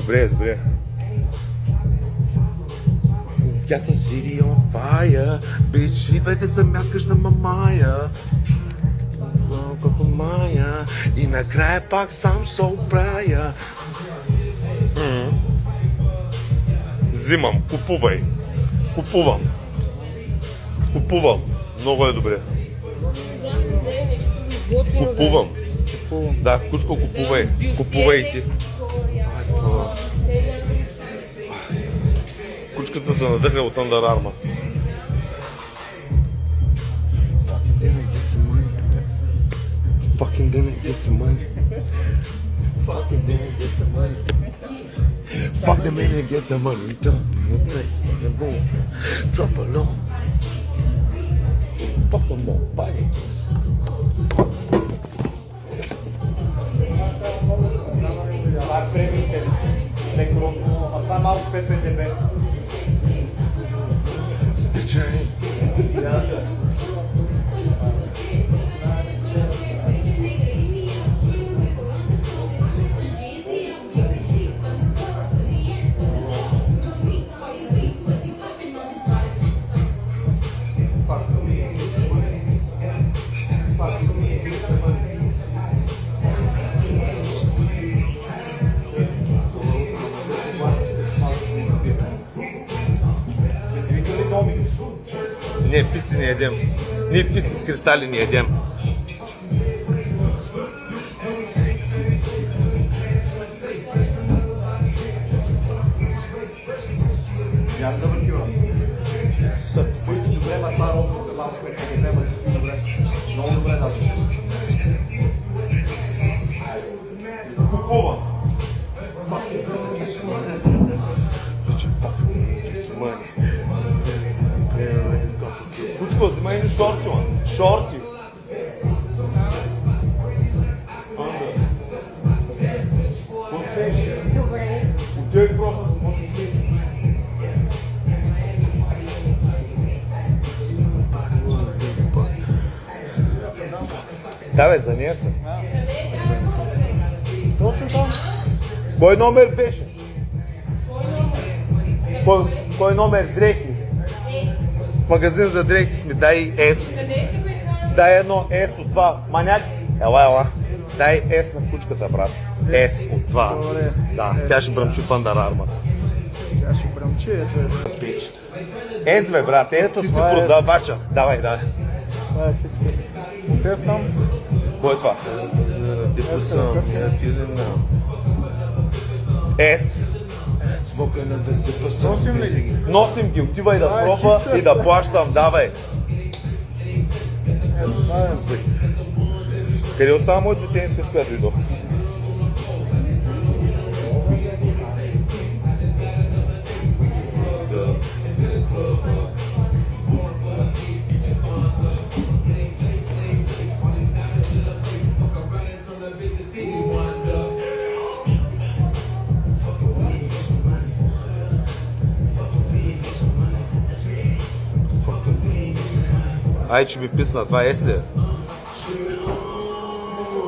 Добре, добре. Get the city on fire, bitch, идвайте се мякаш на мамая. Како Майя и накрая пак сам се оправя. Взимам, купувай. Купувам. Много е добре. Купувам. Да, кучко, купувай. Купувай ти. Кучката се надъха от Under Armour. Fucking dinner, get some money. Fucking dinner, get some money. Fucking dinner, get some money. Dump in the place, fucking boom. Drop a low. Fucking nobody. Това е преминка, с леко, а това е малко ППДБ. Печай. Не, пици не ядем. Ние пици с кристали не ядем. Я завъртила. Стоите добре, ма това розовото малко ППДБ, ма стои добре. Много добре да Купувам. Кучко, взимай ни шорти, ман. Шорти. Добре. Отивай пробва, може да си. Да бе, за нея съм. Точно там. Кой номер беше? Кой номер? Дрехи. Магазин за дрехи сме, дай S. Дай едно S от това. Маняк. Ела. Дай S на кучката, брат. S от това. Добре. Да, тя ще бръмчи в Under Armour. Тя ще бръмчи, ето е. S, бе, брат, S, ти си това е S. продавача. Давай. Това е фиксис. Тест там. Кой е това? S. Носим ли ги? Носим ги, отивай да Това е пробва хиксес. и да плащам, давай. Ето, това е. Къде остава моята тениска, с която идох? Ай, че ми писна, това е ли?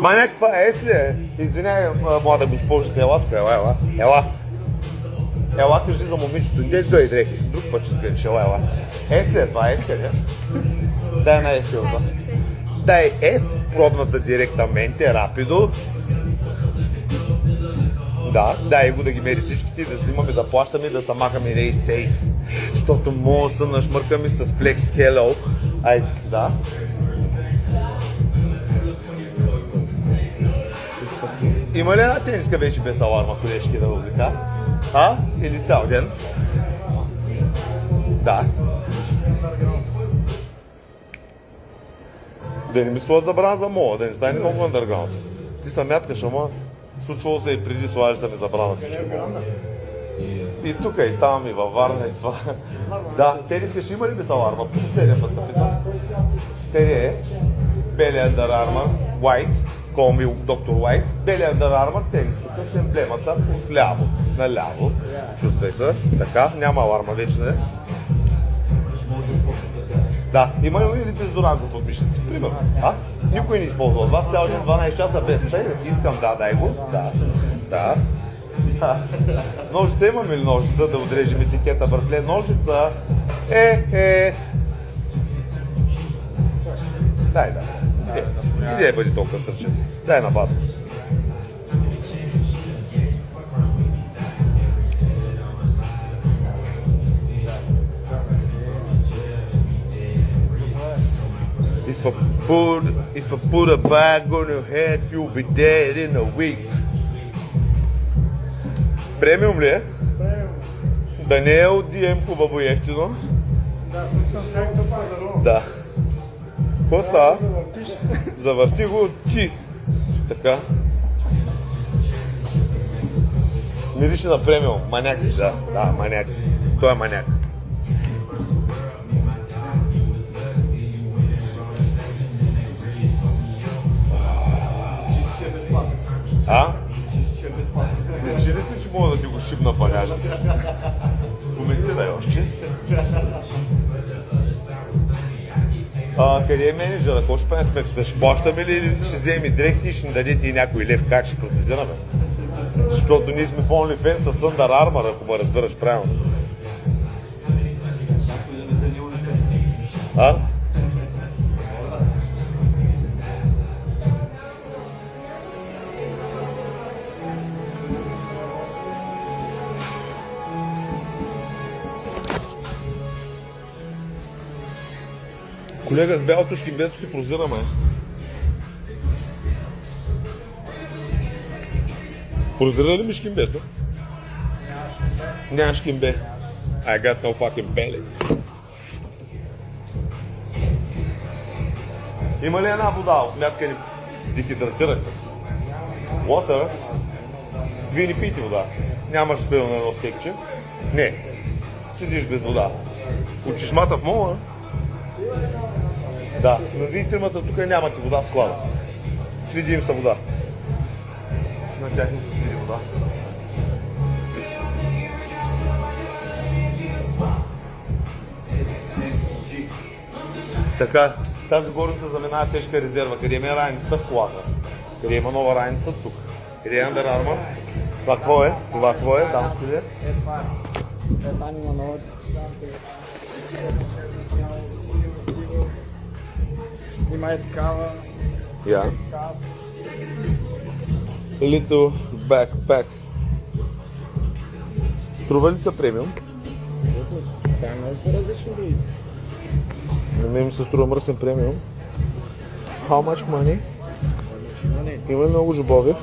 Маняк, това е ли? Извинявай, млада госпожа, ела тук, ела. Ела, кажи за момичето, де сгъй дрехи, друг път ще сгънеш, ела. Ли, това е ли? Дай една ли от това. Дай S, пробната директаменте, рапидо. Да, дай го да ги мери всичките, да взимаме, да плащаме и да се махаме не и сейф. Защото мога да се нашмъркаме с Flex Hello. Ай, да. Има ли една тениска вече без аларма, колежки, да облика? А? Или цял ден? Да. Да не ми сложат забрана за мола, да не стане много underground. Ти се мяткаш, ама случвало се и преди слагали са ми забрана всички мола. И тук, и там, и във Варна, и това. Да, тениска има ли без аларма? Последния път да питам. Къде е? Бели Under Armour, White, call me Dr. White, бели Under Armour, тениската с емблемата от ляво, наляво. Чувствай се, така, няма аларма вече, не? Да, има ли дезодорант за подмишници? Примерно. А? Никой не използва от вас цял ден 12 часа без тъй. Искам, да, дай го. Да. Ножица имаме ли ножица да отрежем етикета, братле? Ножица Дай, да. Иде бъди толкова сърчен. Дай на батко. If I put a bag on your head, you'll be dead in a week. Премиум ли е? Премиум. Да не е от DM хубаво и ефтино? Да, тук съм човек до пазарува. Да. Какво става? Завъртиш. Завърти го ти. Така. Мирише на премиум. Маняк си, да. Да, маняк си. Той е маняк. Чисти, че е безплатен. А? Чисти, че е безплатен. Не, че ли си, че мога да ти го шибна багажа? Коментирай още. Къде е менеджера? Какво ще правим сметката? Ще плащаме ли или ще вземем дрехти и ще ни дадете и някой лев? Как ще процедираме? Защото ние сме в OnlyFans с Under Armour, ако ме разбираш правилно. Някой да не даде универс. А? Колега, с бялото шкимбето ти прозираме. Прозира ли ми шкимбето? Няма шкимбе. I got no fucking belly. Има ли една вода? От мятка ни дехидратирах се. Water? Вие не пийте вода. Нямаш спил на едно стекче. Не. Седиш без вода. От чешмата в мола? Да, но вие тримата тук нямате вода в склада. Свиди им са вода. На тях не се свиди вода. Така, тази горница за мен е тежка резерва. Къде има раницата в колата? Къде има нова раница? Тук. Къде е Under Armour? Това какво е? Това какво е? Дамско ли е? Това е. Там има нова. Има и такава. Yeah. Little backpack. Струва ли са премиум? Това е много по-различно да иде. На мен ми се струва мръсен премиум. How much money? Има ли много жубови?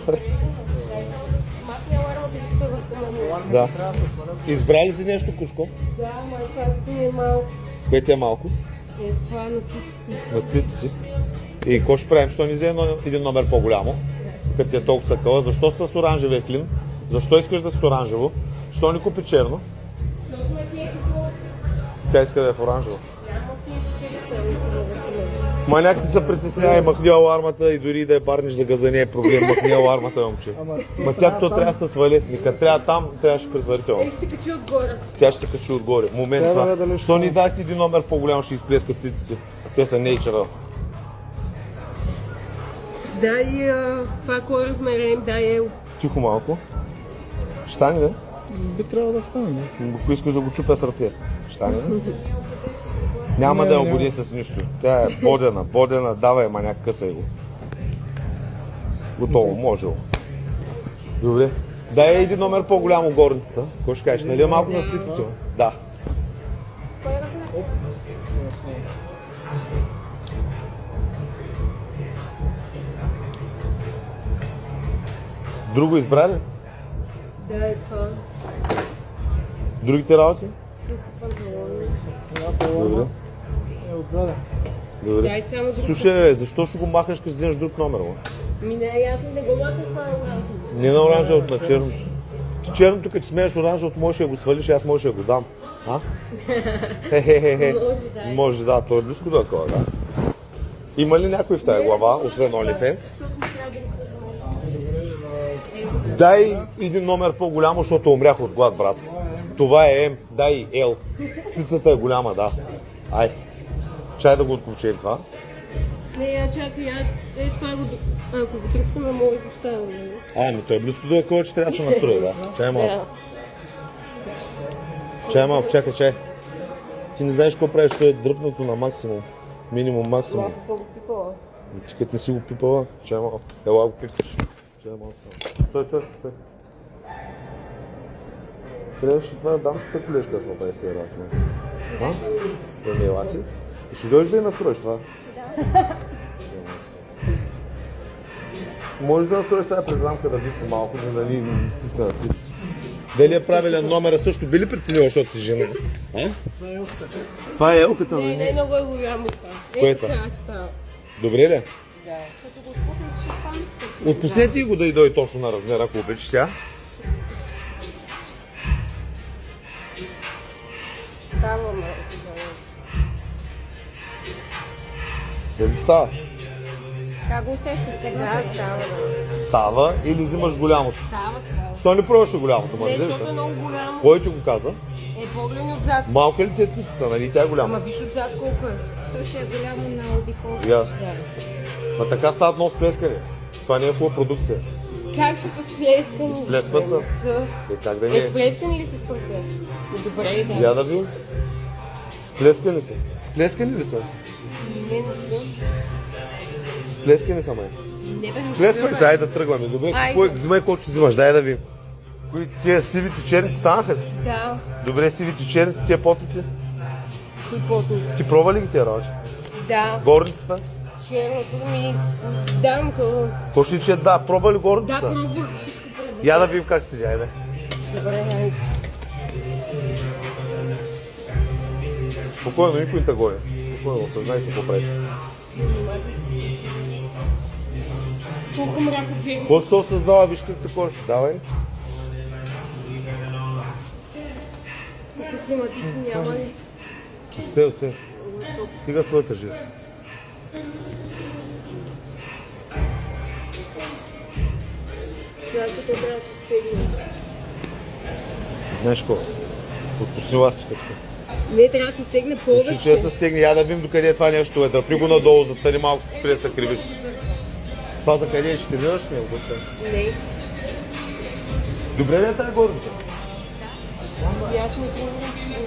Да. Избрали си нещо, Кушко? Да, ама това ми е малко. Кое ти е малко? Това е на циците. На циците. И какво ще правим? Що ни взе един номер по-голямо? Като ти е толкова цъкала. Защо с оранжевия клин? Защо искаш да си оранжево? Що ни купи черно? Защото ме ти е какво? Тя иска да е в оранжево. Няма ти е какво. Маняк ти се притеснява и махни алармата и дори да е барниш за газа не е проблем. Махни алармата, момче. Ма тя то трябва да се свали. И като трябва там, трябваше предварително. Ще се качи отгоре. Тя ще се качи отгоре. Момент това. Що ни дадете един номер по-голям, ще изплескат циците. Те са natural. Дай това кой размер им, дай Тихо малко. Штани ли? Би трябвало да стане. Ако искаш да го чупя с ръце. Штани ли? Няма да я ободи с нищо. Тя е бодена, давай маняк, късай го. Готово, може. Добре. Дай един номер по-голямо горницата. Какво ще кажеш? Нали е малко на циците? Да. Друго избрали? дай това. Другите работи? Чисто панталони. Добре. Е отзаде. Добре. Дай само друг. Слушай, защо ще го махаш, като вземеш друг номер? Бе? Ми не е ясно да го махам това оранжево. Не на оранжевото, на черното. Ти черното, като смееш оранжевото, можеш да го свалиш, аз може да го дам. А? Хе-хе-хе. Може, да, то е близко до такова, да. Има ли някой в тази глава, освен OnlyFans? Защото ми трябва да го Дай един номер по-голямо, защото умрях от глад, брат. Това е М, дай L. Цицата е голяма, да. Ай. Чай да го откручим това. Не, я чакай, това го... Ако го тръпваме, може да стане. Ами, той е близко до екола, че трябва да се настрои, да. Чай малко. Да. Чай малко, чакай, чай. Ти не знаеш какво правиш, той е дръпнато на максимум. Минимум, максимум. Аз съм го пипала. Ти като не си го пипала, чай малко. Ела го пипаш. Чай малко само. Той. Трябваше това дамската колежка да се направи с тези работи. А? Той не е лати. И ще дойдеш да я настроиш това? Да. Може да настроиш тази през рамка да висне малко, за да ни стиска на птиците. Дали е правилен номера също би ли преценила, защото си жена? А? Това е елката, нали? Не, много е голямо това. Кое е това? Така става. Добре ли? Да. Като го спуснем, ще стане спътно. Отпуснете го да и дойде точно на размер, ако обичаш тя. Става малко. Дали става? Как го усещаш сега? Да, става. Става или взимаш голямото? Става. Що не пробваш голямото? Не, Ма, защото е вземеш, много голямо. кой ти го каза? Е, погледни отзад. Малко ли ти е цицата, нали? Тя е голяма. Ама виж отзад колко е. То ще е голямо на обиколка. Ясно. Да. Ма така стават много сплескани. Това не е хубава продукция. Как ще са сплескани? Сплескват се. Са. Е, как да не Е, е? сплескани ли са според теб? Добре, да. Я да ви. Сплескани са. Сплескани ли са? Не, не са. Сплескани са, май. Не, бе, не Сплескай са, се, бе. айде да тръгваме. Добре, Айде. взимай колко ще взимаш, дай да видим. Кои тия сивите черните станаха ли? Да. Добре, сивите черните, тия потници. Кои потни? Ти пробва ли ги тия работи? Да. Горницата? Черното ми дам то. Какво ще че да, пробва ли Да, горницата? пробвах. Всичко пробвах. Я да видим как се седи, айде. Добре, айде. Спокойно, никой не те гони. Спокойно, осъзнай се какво прави. Колко мряка че. Какво се осъзнава, виж как те кош. Давай. Като климатици няма ли? Остай. Стига своята жив. Сега като трябва да се стегне. Знаеш какво? Отпусни ластиката. Не, трябва да се стегне повече. Че се стегне, я да видим докъде е това нещо. Е, дръпни го надолу, застани малко, спри да се кривиш. Това за къде е? Ще виждаш ли? Не, Добре ли е тази горница? ясно трудно.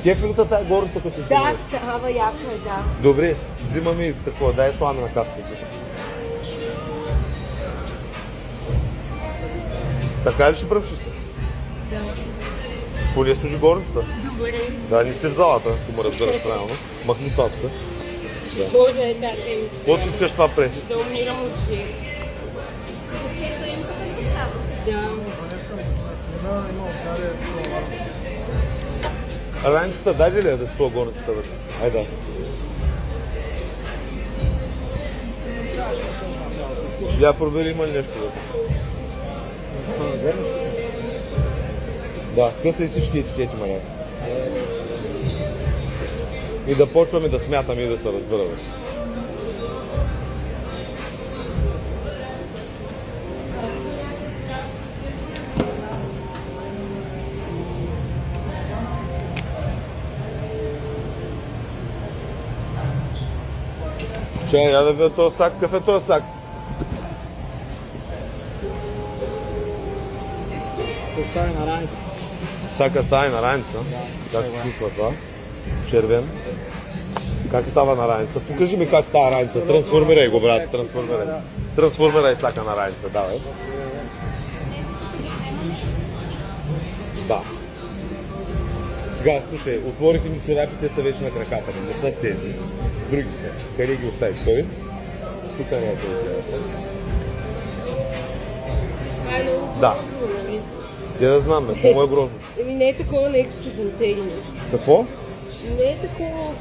Кефилата тази горница като ти Да, става яко е, да. Добре, взимаме и такова, дай сламе на касата си. Така ли ще бръмши се? Да. Поне служи горницата. Добре. Да, не си в залата, ако ме разбираш правилно. Махни това тук. Боже, е тази тема. Какво ти искаш това пре? Да умирам от жир. Да. Раницата даде ли е да си своя горницата? Бе? Айде. Я провери има ли нещо. Бе? Да, къса и всички етикети, маня. И да почваме да смятаме и да се разбираме. Чай, я да видя този сак. Какъв е този сак? Постави на раница. Сака става на раница. Как се случва това? Червен. Как става на раница? Покажи ми как става раница. Трансформирай го, брат. Трансформирай. Трансформирай сака на раница. Давай. Да. Сега, слушай, отвориха ми чорапите, са вече на краката ми. Не са тези. Други са. Къде ги остави той? Тук някъде трябва са. Да. Те да знам, бе. Много е грозно. Еми не е такова нещо като дантели нещо. Какво? Не е такова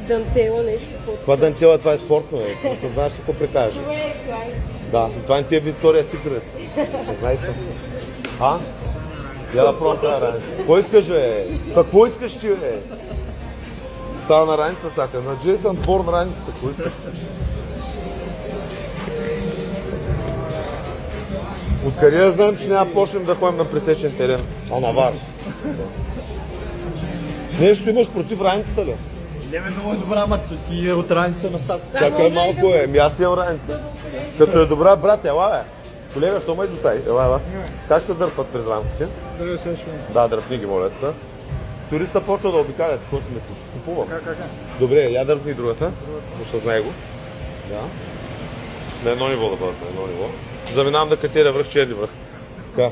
дантела нещо. Това дантела, това е спортно, е. Просто знаеш какво прикажеш. Добре, това е. Да, това не ти е Виктория Секрет. Съзнай се. А? Я да пробвам тази раница. Кой искаш, бе? Какво искаш ти, бе? Става на раница, сака. На Джейсън Борн раницата. Кой искаш? Откъде да знаем, че няма да почнем да ходим на пресечен терен? А на вар. Нещо имаш против раницата ли? Не бе, много е добра, ама ти е от раница на сад. Чакай малко аз имам раница. Като е добра, брат, ела бе. Колега, що ме изостави? Ела, как се дърпат през рамките? Да, сега ще Да, дръпни ги, моля се. Туриста почва да обикаля, какво си мислиш? Купувам. Как? Добре, я дърпни другата. Осъзнай го. Да. На едно ниво да бъдат, на едно ниво. Заминавам да катеря връх, черни връх. Така,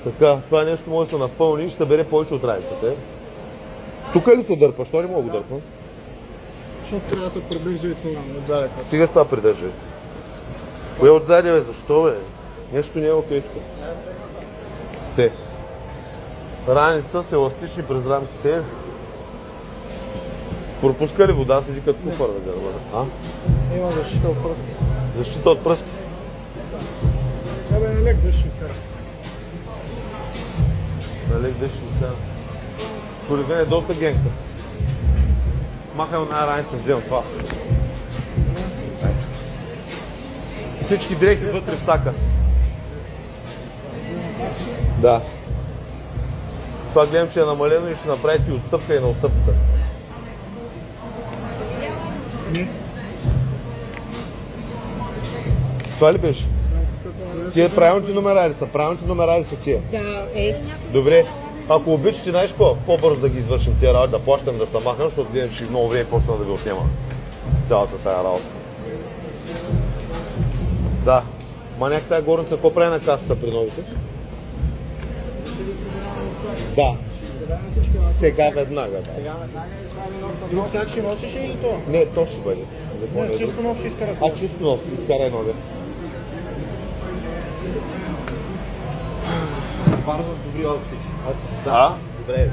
така, това нещо може да се напълни и ще събере повече от раницата. Тук ли се дърпа? Що не мога да го дърпам? Защото трябва да се придържа и това отзаде. Стига с това придържай. Кое отзади, бе? Защо, бе? Нещо не е окей тук. Те. Раница с еластични през рамките. Пропуска ли вода, седи като куфар на гърба? А? Има защита от пръст. Защита от пръски. Абе, на лек дъжд ще изкара. Нали, дъжд ще изкара. Според мен е доста генгста. Махай от една раница, вземам това. Всички дрехи вътре в сака. Да. Това гледам, че е намалено и ще направите и отстъпка и на отстъпка. Това ли беше? Тия правилните номера ли са? Правилните номера ли са тия? Да, е. Добре. Ако обичате, знаеш какво? По-бързо да ги извършим тия работи, да плащам да се махам, защото гледам, че много време почна да ви отнема цялата тая работа. Да. Маняк тая горница, какво прави на касата при новите? Да. Сега веднага, да. Друг сега ще носиш или то? Не, то ще бъде. За какво не е Чисто друг? нов ще изкара. А, чисто нов. Изкарай новия. Варна с добри аутфити. Аз си писам. А? Добре.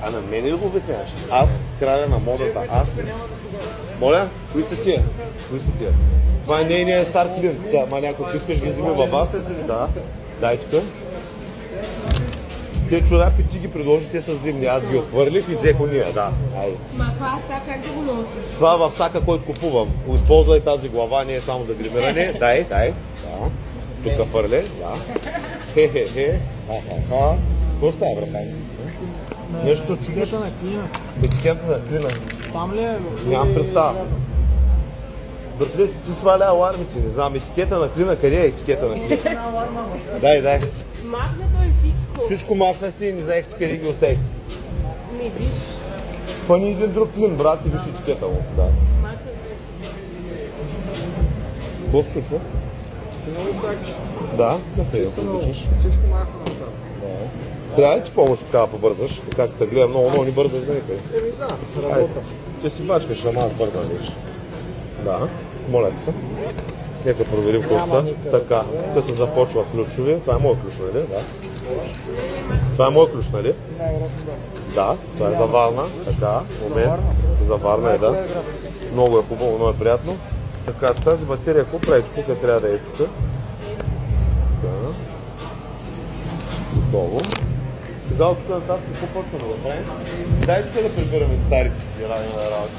А на мен ли го обясняваш? Аз, краля на модата, аз ли? Моля? Кои са тия? Кои са тия? Това е нейният стар клиент. Сега, ма някой, ако искаш ги вземи във вас. Да. Дай тук. Те чорапи ти ги предложи, те са зимни. Аз ги отхвърлих и взех уния, да. Айде. Ма това сега как да го носиш? Това във всяка, който купувам. Използвай тази глава, не е само за гримиране. Дай. Да. Тук фърле, да. Хе-хе-хе. Ха-ха-ха. Какво става, брата? Нещо чудиш? На клина. Етикета на клина. Там ли е? Нямам представа. Братле, ти сваля алармите, не знам. Етикета на клина, къде е етикета на клина? Дай. Махнато е всичко. Всичко махнахте и не знаехте къде ги оставихте. Ми виж. Фани един друг клин, брат, и виж етикета му. Да. Махнато е. Какво се случва? Да, не се я подвижиш. Всичко махано остава. Трябва ли ти помощ така да побързаш? Как те гледам много не бързаш за никъде. Да, Айде, ще си бачкаш, ама аз бързам вече. Да, моля те се. Нека проверим коста. Така, тук се започва ключови. Това е мой ключ, нали? Да. Това е мой ключ, нали? Да, това е за Варна. Така, момент. За Варна е, да. Много е хубаво, много е приятно. Така, тази батерия, какво прави? Тук трябва да е тук. Така. Готово. Сега от тук нататък какво почваме да правим? Дайте да прибираме старите си работи.